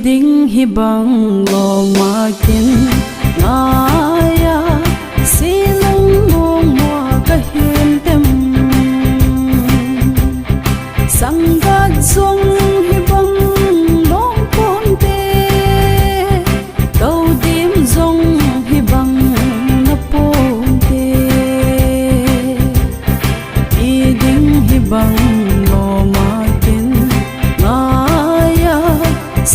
ding hi bang lo ma kin ngaya silong mong mo ka hin tem sangat zong hi bang long kon te đâu dim zong hi bang na pon te i ding hi bang lo ma kin ngaya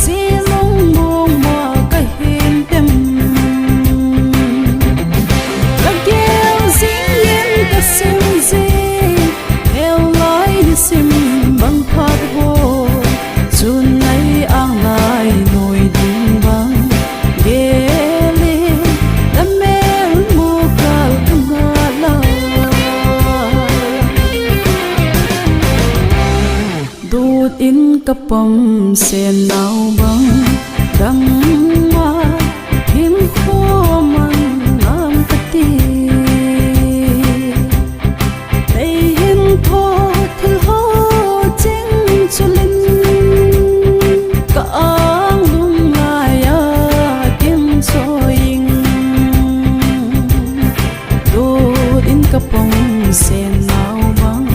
silong mong mo ka hin tem kagel zing yen ka sim zing el lai ni sim bang phat ho chun nai ang lai noi ding bang gele la mel mo kal nga la đốt in kapam sen nao bang dang ma him kho man nam kati ei hin tho thil ho ching chulin ka ang lung ngaya kim soing đốt in kapam sen nao bang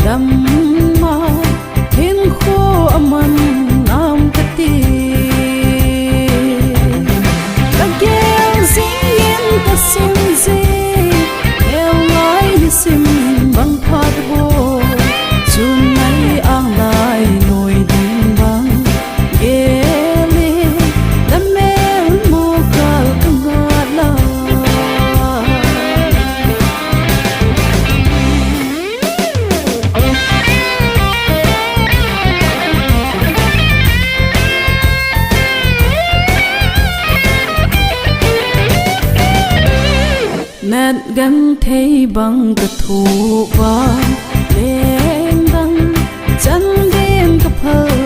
dam ma hin kho aman nam kati kagel zing yen ka sim zing el lai ni sim bang phat ho chun nai ang lai noi ding bang gele la mel mo kal nga la nét gắn thấy bằng cả thủ và đêm đăng chân đêm gặp hờ